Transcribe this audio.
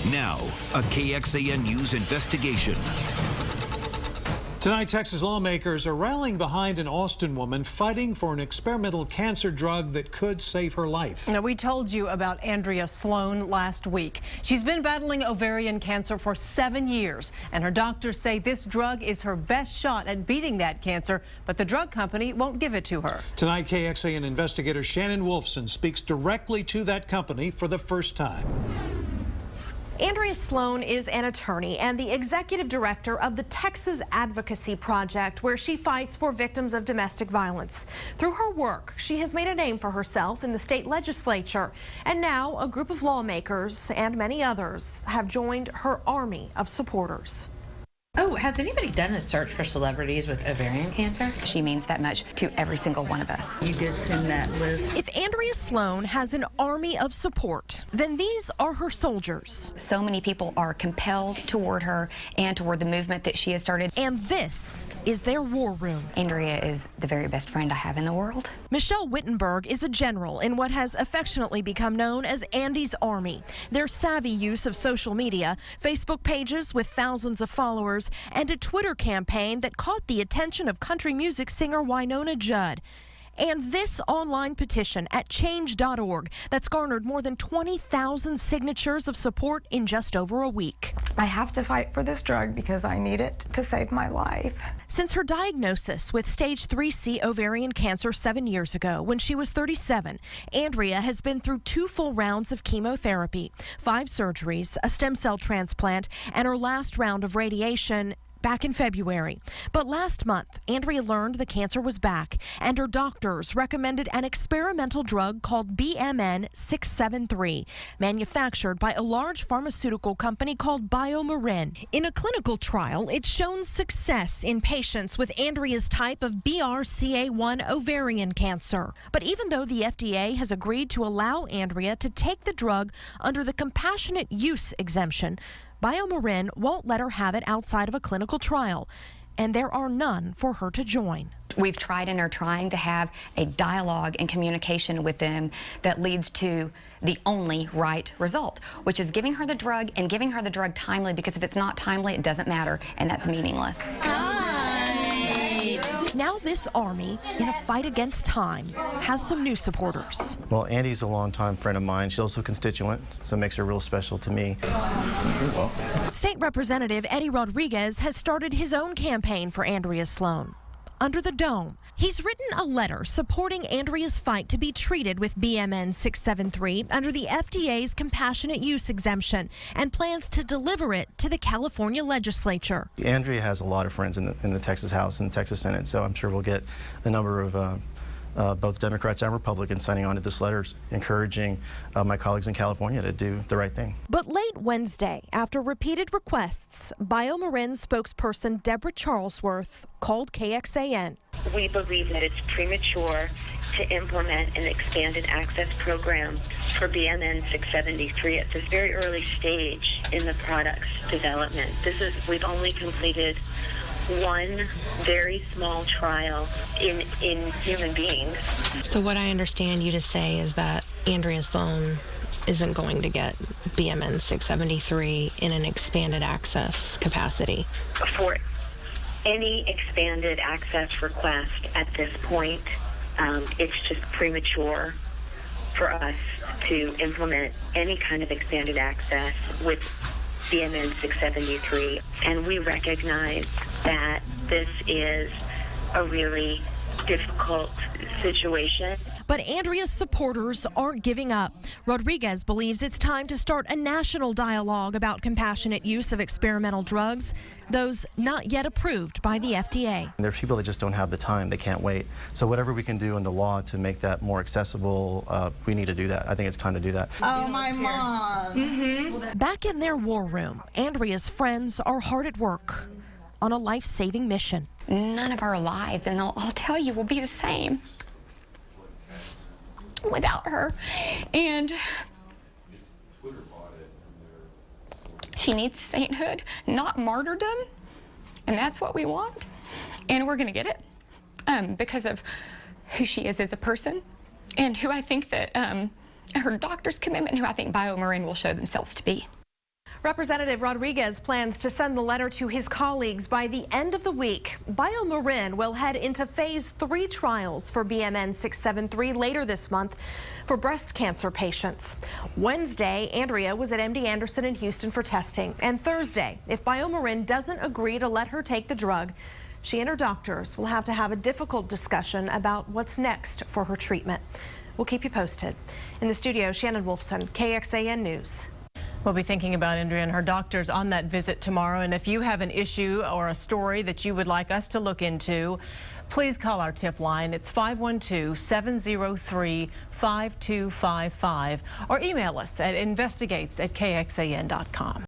Now, a KXAN News investigation. Tonight, Texas lawmakers are rallying behind an Austin woman fighting for an experimental cancer drug that could save her life. Now, we told you about Andrea Sloan last week. She's been battling ovarian cancer for 7 years, and her doctors say this drug is her best shot at beating that cancer, but the drug company won't give it to her. Tonight, KXAN investigator Shannon Wolfson speaks directly to that company for the first time. Andrea Sloan is an attorney and the executive director of the Texas Advocacy Project, where she fights for victims of domestic violence. Through her work, she has made a name for herself in the state legislature. And now a group of lawmakers and many others have joined her army of supporters. Oh, has anybody done a search for celebrities with ovarian cancer? She means that much to every single one of us. You did send that list. If Andrea Sloan has an army of support, then these are her soldiers. So many people are compelled toward her and toward the movement that she has started. And this is their war room. Andrea is the very best friend I have in the world. Michelle Wittenberg is a general in what has affectionately become known as Andi's Army. Their savvy use of social media, Facebook pages with thousands of followers, and a Twitter campaign that caught the attention of country music singer Wynonna Judd. And this online petition at change.org that's garnered more than 20,000 signatures of support in just over a week. I have to fight for this drug because I need it to save my life. Since her diagnosis with stage 3C ovarian cancer 7 years ago when she was 37, Andrea has been through 2 full rounds of chemotherapy, 5 surgeries, a stem cell transplant, and her last round of radiation back in February. But last month, Andrea learned the cancer was back, and her doctors recommended an experimental drug called BMN 673, manufactured by a large pharmaceutical company called BioMarin. In a clinical trial, it's shown success in patients with Andrea's type of BRCA1 ovarian cancer. But even though the FDA has agreed to allow Andrea to take the drug under the compassionate use exemption, BioMarin won't let her have it outside of a clinical trial, and there are none for her to join. We've tried and are trying to have a dialogue and communication with them that leads to the only right result, which is giving her the drug and giving her the drug timely, because if it's not timely, it doesn't matter, and that's meaningless. Now this army, in a fight against time, has some new supporters. Well, Andi's a longtime friend of mine. She's also a constituent, so it makes her real special to me. State Representative Eddie Rodriguez has started his own campaign for Andrea Sloan. Under the Dome, he's written a letter supporting Andrea's fight to be treated with BMN 673 under the FDA's compassionate use exemption, and plans to deliver it to the California legislature. Andrea has a lot of friends in the Texas House and the Texas Senate, so I'm sure we'll get a number of both Democrats and Republicans signing on to this letter, encouraging my colleagues in California to do the right thing. But late Wednesday, after repeated requests, BioMarin spokesperson Deborah Charlesworth called KXAN. We believe that it's premature to implement an expanded access program for BMN 673 at this very early stage in the product's development. We've only completed one very small trial in human beings. So what I understand you to say is that Andrea Sloan isn't going to get BMN 673 in an expanded access capacity. For any expanded access request at this point, it's just premature for us to implement any kind of expanded access with BMN 673, and we recognize that this is a really difficult situation. But Andrea's supporters aren't giving up. Rodriguez believes it's time to start a national dialogue about compassionate use of experimental drugs, those not yet approved by the FDA. There are people that just don't have the time, they can't wait. So whatever we can do in the law to make that more accessible, we need to do that. I think it's time to do that. Oh, my mom. Back in their war room, Andrea's friends are hard at work on a life-saving mission. None of our lives, and I'll tell you, will be the same without her. And she needs sainthood, not martyrdom, and that's what we want, and we're gonna get it because of who she is as a person, and who I think that her doctor's commitment, who I think BioMarin will show themselves to be. Representative Rodriguez plans to send the letter to his colleagues by the end of the week. BioMarin will head into phase 3 trials for BMN 673 later this month for breast cancer patients. Wednesday, Andrea was at MD Anderson in Houston for testing. And Thursday, if BioMarin doesn't agree to let her take the drug, she and her doctors will have to have a difficult discussion about what's next for her treatment. We'll keep you posted. In the studio, Shannon Wolfson, KXAN News. We'll be thinking about Andrea and her doctors on that visit tomorrow. And if you have an issue or a story that you would like us to look into, please call our tip line. It's 512-703-5255 or email us at investigates@kxan.com.